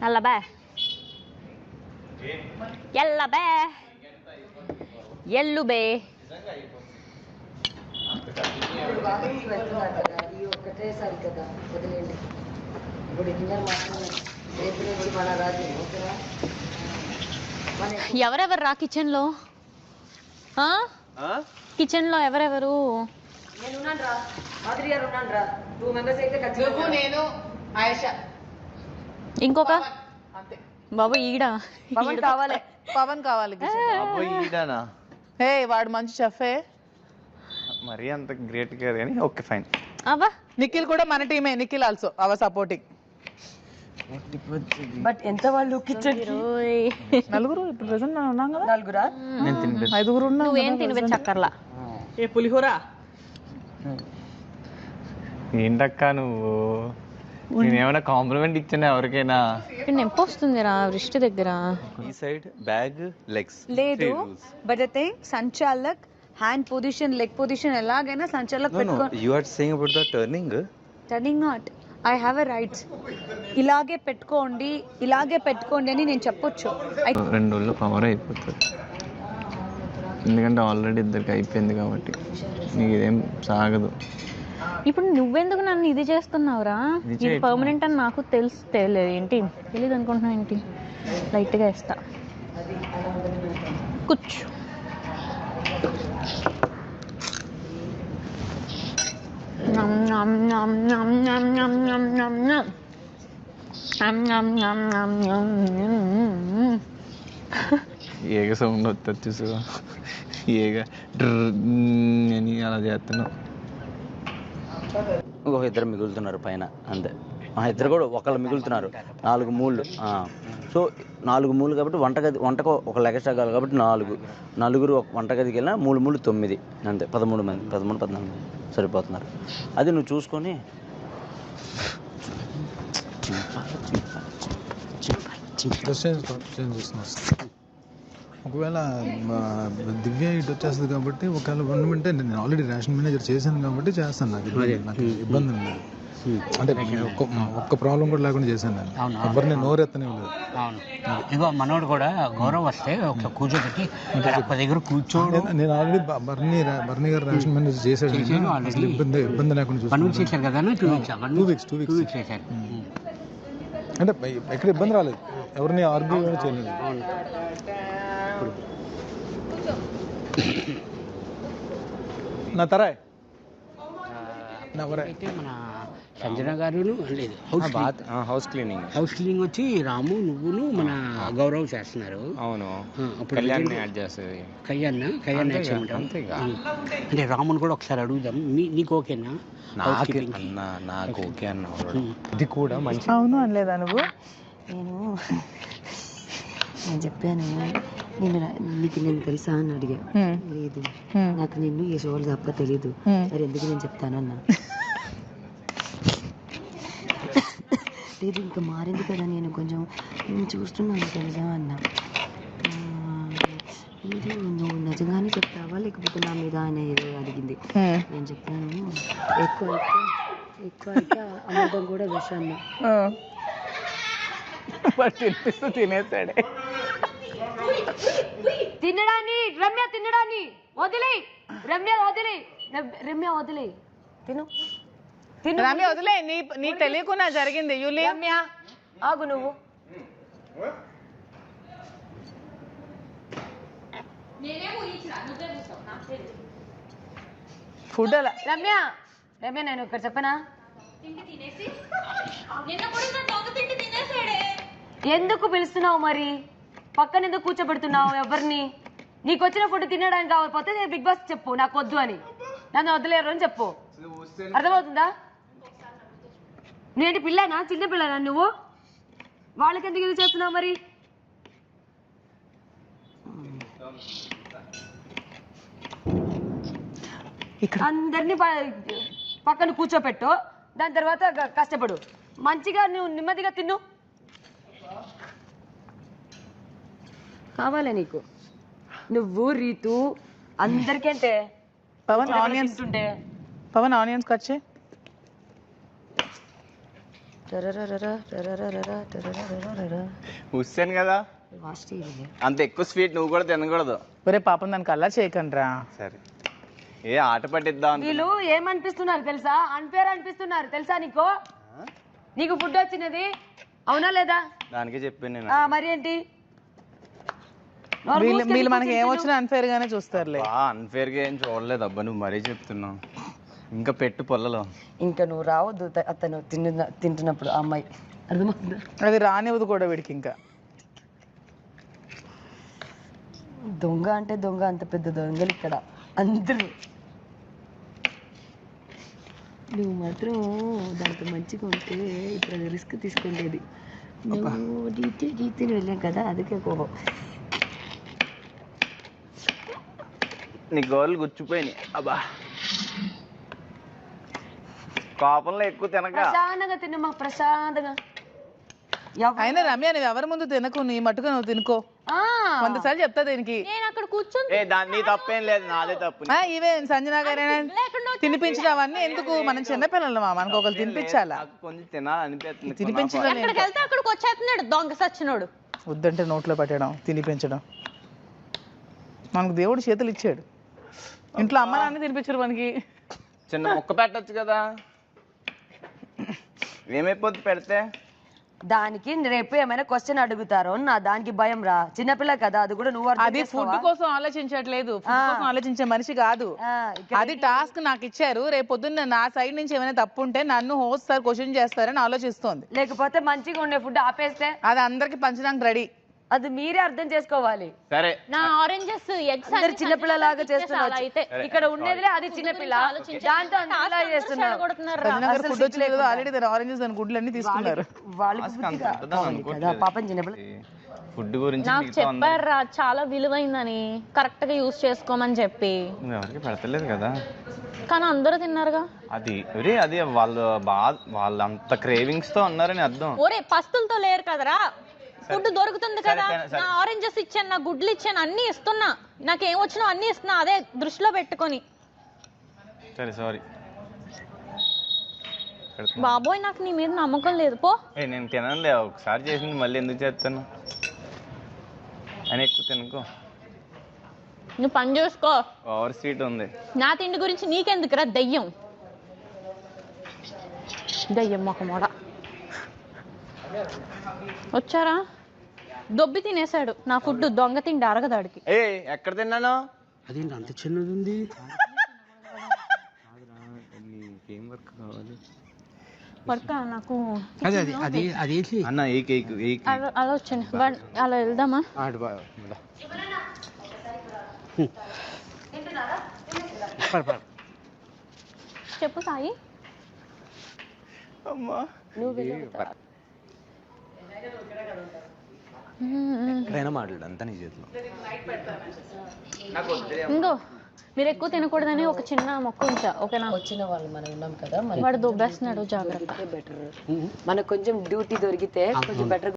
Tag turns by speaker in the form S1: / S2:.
S1: Alla bä. Jalla bä. Jellu bä.
S2: ఒకటేసారి కదా వదిలేండి ఇప్పుడు డిన్నర్ మాత్రమే రేపు నుంచి మన రాజు ఓకేనా
S1: ఎవరెవరు రా కిచెన్ లో కిచెన్ లో ఎవరెవరు
S2: నేను ఉన్నాను రా మాధురి గారు ఉన్నాను రా 2 మెంబర్స్ అయితే ఖచ్చితంగా
S3: నేను ఆయేషా
S1: ఇంకొక
S3: అంతే
S1: బాబు ఈడ
S3: పవన్ కావాలి
S4: ఈడానా
S3: హే వాడు మంచి చెఫే
S4: మరీ అంత గ్రేట్ కాదు కానీ ఓకే ఫైన్.
S1: అబ్బా
S3: నిఖిల్ కూడా మన టీమే. Nikhil also our supporting.
S2: But ఎంత వాళ్ళు కిచెన్
S3: నలుగురు ఇప్పుడు ప్రెసెంట్ ఉన్నాం కదా.
S2: నలుగురా
S4: నేను తినిపించు.
S3: 5గురు ఉన్నాం.
S1: నువ్వేం తినిపించక్కర్లా.
S3: ఏ పులిహోర
S4: ఏంటక్క నువ్వు నేనేమైనా కాంప్లిమెంట్ ఇచ్చాను ఎవరికైనా?
S1: నొప్పి వస్తుంది రా వృష్టి దగ్గర.
S4: ఈ సైడ్ బ్యాగ్ లెగ్స్
S5: లేదు బట్ అయితే సంచాలక్ హ్యాండ్ పొజిషన్ లెగ్ పొజిషన్ ఎలాగైనా సంచాలక్ పెట్టుకో.
S4: You are saying about the
S5: turning not I have a rights. ఇలాగే పెట్టుకోండి అని నేను చెప్పొచ్చు.
S4: 2 రోజుల్లో పవర్ అయిపోతుంది ఎందుకంటే ఆల్రెడీ ఇద్దరికి అయిపోయింది కాబట్టి నీకు ఇదేం సాగదు.
S1: ఇప్పుడు నువ్వెందుకు నన్ను ఇది చేస్తున్నావురా? ఇది పర్మనెంట్ అని నాకు తెలియదు. ఏంటి తెలియదు అనుకుంటున్నావు ఏంటి? లైట్గా వేస్తా కూర్చో.
S4: ఏగ సౌండ్ వస్తుంది చూసుకో. ఏగ అని అలా చేస్తున్నావు.
S6: ఇంకొక 2 మిగులుతున్నారు పైన అంతే. 2 కూడా ఒకళ్ళు మిగులుతున్నారు. 4 మూళ్ళు. సో 4 మూలు కాబట్టి వంటకు ఒక ఎక్స్ట్రా కావాలి కాబట్టి 4 వంటగదికి వెళ్ళినా 3 మూలు 9 అంతే. 13 మంది 14 మంది సరిపోతున్నారు. అది నువ్వు చూసుకొని
S7: ఒకవేళ దివ్య ఇటు వచ్చేస్తుంది కాబట్టి ఒకవేళ ఉండమంటే నేను ఆల్రెడీ రేషన్ మేనేజర్ చేశాను కాబట్టి చేస్తాను. నాకు ఇబ్బంది లేదు. అంటే ఒక్క ప్రాబ్లం కూడా లేకుండా చేశాను నేను. ఎవరిని నోరెత్తనే లేదు.
S8: ఇగో మనోడు కూడా గౌరవం వస్తే ఒకసారి కూర్చోబెట్టి దగ్గర కూర్చోడు.
S7: నేను ఆల్రెడీ బర్నీ గారు రేషన్ మేనేజర్ చేశాడు. ఇబ్బంది లేకుండా
S8: చేశారు కదా. 2 వీక్స్ చేశారు.
S7: అంటే ఎక్కడ ఇబ్బంది రాలేదు. ఎవరిని ఆర్గ్యూ చేయలేదు. నా తరాయ్
S8: అయితే మన సంజన గారు లేదు
S4: హౌస్ క్లీనింగ్
S8: వచ్చి రాము నువ్వును మన గౌరవ్ చేస్తున్నారు.
S4: అవును.
S8: అప్పుడు
S4: కళ్యాణ్ యాడ్ చేస్తుంది.
S8: కళ్యాణ్ అంటే రాముని కూడా ఒకసారి అడుగుదాం. నీకు ఓకేనా?
S4: నాకు ఓకే అన్న. ఇది కూడా మంచి.
S3: అవును అనలేదా నువ్వు?
S2: నేను చెప్పాను నీకు నేను తెలుసా అని అడిగా. లేదు నాకు నిన్ను ఈ షోలు తప్ప తెలీదు. మరి ఎందుకు నేను చెప్తానన్నా. లేదు ఇంకా మారింది కదా నేను కొంచెం చూస్తున్నాను తెలుసా అన్నా. ఇది నువ్వు నిజంగానే చెప్తావా లేకపోతే నా మీద అని ఏదో అడిగింది. నేను చెప్పాను ఎక్కువ అయితే అమృతం కూడా విషాన్ని
S3: తినేసాడే.
S2: తినడాన్ని వదిలే రమ్య వదిలే తిను
S3: రమ్య వదిలే. నీకు తెలియకుండా జరిగింది.
S2: రమ్య ఆగు నువ్వు.
S3: ఫుడ్ అలా
S2: రమ్య నేను ఇక్కడ చెప్పనా? ఎందుకు పిలుస్తున్నావు మరి? పక్కన ఎందుకు కూర్చోబెడుతున్నావు ఎవరిని? నీకు వచ్చిన ఫుడ్ తినడానికి కాకపోతే నేను బిగ్ బాస్ చెప్పు నాకు వద్దు అని. నన్ను వదిలేరు అని చెప్పు. అర్థమవుతుందా? నేటి పిల్లనా చిన్న పిల్లనా నువ్వు? వాళ్ళకి ఎందుకు ఇది చేస్తున్నావు మరి? అందరినీ పక్కన కూర్చోపెట్టు. దాని తర్వాత కష్టపడు. మంచిగా నువ్వు నెమ్మదిగా తిన్ను. కావాలా నీకు? నువ్వు రీతు అందరికంటే
S3: పవన్ ఆనియన్స్ కట్ చేయి.
S4: హుస్సేన్ కదా, అంత ఎక్కువ స్వీట్ నువ్వు కూడా తినకూడదు.
S3: ఒరే పాపం దానికి అలా చేయకండి రా.
S4: సరే ఏ ఆట పట్టిద్దాం.
S2: వీళ్ళు ఏమనిపిస్తున్నారు తెలుసా, అన్ఫేర్ అనిపిస్తున్నారు తెలుసా నీకు. నీకు ఫుడ్ వచ్చినది అవునా లేదా?
S4: దానికే చెప్పాను నేను.
S2: మరి ఏంటి
S3: వీళ్ళు మనకి ఏమొచ్చినా అన్ఫేర్ గానే చూస్తారులే.
S4: అన్ఫేర్ గా ఏం చూడలేదు అబ్బా, నువ్వు మరీ చెప్తున్నావు. ఇంకా పెట్టు పొల్లలో.
S2: ఇంకా నువ్వు రావద్దు అతను తింటున్నప్పుడు అమ్మాయి, అర్థమవుతుందా?
S3: అది రానివ్వదు కూడా వీడికి. ఇంకా
S2: దొంగ అంటే దొంగ, అంత పెద్ద దొంగలు ఇక్కడ అందరూ. నువ్వు మాత్రం దాంతో మంచిగా ఉంటే ఇప్పుడు రిస్క్ తీసుకునేది. నువ్వు డీతీని వెళ్ళాం కదా, అందుకే కోపం.
S4: నీ గోళ్ళు గుచ్చిపోయినాయి అబ్బా. కోపంలో ఎక్కువ తినక
S2: ప్రశాంతంగా తిన్నమా, ప్రశాంతంగా.
S3: అయినా రమ్య నువ్వు ఎవరి ముందు తినకు, నీ మట్టుగా నువ్వు తినుకో. 100 సార్లు చెప్తా దీనికి.
S1: నేను అక్కడ కూర్చొని
S4: నీ తప్పేం లేదు, నాదే తప్పు.
S3: ఇవే సంజనా గారు తినిపించడం అవన్నీ ఎందుకు? మనం చిన్నపిల్లలమా, మనకు ఒకరు తినిపించాలా?
S4: కొంచెం తినాలనిపిస్తుంది.
S3: తినిపించడం
S1: అక్కడికి వెళ్తే అక్కడికి వచ్చేస్తున్నాడు దొంగ సచ్చినోడు.
S3: వద్దంటే నోట్లో పెట్టడం, తినిపించడం. మనకు దేవుడు చేతులు ఇచ్చాడు, ఇంట్లో అమ్మ నాన్న తినిపించారు మనకి.
S4: చిన్న ముక్క పెట్టచ్చు కదా, ఏమైపోద్ది పెడితే.
S2: దానికి రేపు ఏమైనా క్వశ్చన్ అడుగుతారో నా దానికి భయం రా. చిన్నపిల్ల కదా, అది కూడా నువ్వు
S3: అది ఫుడ్ కోసం ఆలోచించట్లేదు, ఫుడ్ కోసం ఆలోచించే మనిషి కాదు. అది టాస్క్ నాకు ఇచ్చారు, రేపు పొద్దున్న నా సైడ్ నుంచి ఏమైనా తప్పు ఉంటే నన్ను హోస్ట్ సార్ క్వశ్చన్ చేస్తారని ఆలోచిస్తోంది.
S2: లేకపోతే మంచిగా ఉండే ఫుడ్ ఆపేస్తే
S3: అది అందరికి పంచడానికి రెడీ.
S2: అది మీరే అర్థం చేసుకోవాలి.
S4: సరే
S1: నా ఆరెంజెస్ ఎగ్స్
S2: అందరు చిన్నపిల్లలాగా చేస్తున్నారు. ఇక్కడ ఉండేదిలే అది చిన్నపిల్ల, దాంతో అంతలా చేస్తున్నారు.
S3: ఫుడ్ వచ్చలేదు ఆల్రెడీ దాని ఆరెంజెస్ దాని గుడ్లు అన్ని తీసుకున్నారు.
S2: పాపం చిన్నపిల్ల.
S4: ఫుడ్ గురించి
S1: నాకు చెప్పారా చాలా విలువైందని, కరెక్ట్ గా యూజ్ చేసుకోమని చెప్పి.
S4: ఎవరికి పెడతలేదు కదా,
S1: కానీ అందరూ తిన్నారుగా.
S4: అది అది వాళ్ళు అంత క్రేవింగ్స్ తో ఉన్నారని అర్థం.
S1: ఒరే పస్తులతో లేరు కదరా, ఫుడ్ దొరుకుతుంది కదా. నా ఆరెంజెస్ ఇచ్చాను, నా గుడ్లు ఇచ్చాను, అన్ని ఇస్తున్నా. నాకేం వచ్చినా అన్ని ఇస్తున్నా, అదే దృష్టిలో పెట్టుకొని.
S4: సరే సారీ
S1: బాబోయ్, నాకు నీ మీద నమ్మకం లేదు పో.
S4: నేను తినలే, ఒకసారి చేసింది మళ్ళీ ఎందుకు చేస్తాను అని. ఎక్కువ తినుకో,
S1: నువ్వు పని చూసుకో.
S4: ఓవర్ స్వీట్ ఉంది.
S1: నా తిండి గురించి నీకెందుకురా దయ్యం, దయ్యం ఒక మొడ. వచ్చారా, దొబ్బి తినేసాడు నా ఫుడ్. దొంగ తిండి అరగదాడికి.
S4: ఎక్కడ తిన్నాను?
S8: అదేంటి అంత చిన్నది ఉంది?
S4: ఏం వర్క్ కావాలి?
S1: వర్క్ నాకు
S8: అదేంటి
S4: అన్న
S1: అలా వచ్చాను. అలా వెళ్దామా? చెప్పు సాయి.
S4: అమ్మా మాట్లాడు, అంతా నీ చేతిలో.
S1: ఇంకో మీరు ఎక్కువ తినకూడదని ఒక చిన్న మొక్క ఉంచా. ఓకేనా?
S2: వచ్చిన వాళ్ళు మనం ఉన్నాం కదా,
S1: వాడు దొబ్బేస్తున్నాడు, జాగ్రత్త.
S2: బెటర్. మనకు కొంచెం డ్యూటీ దొరికితే కొంచెం బెటర్.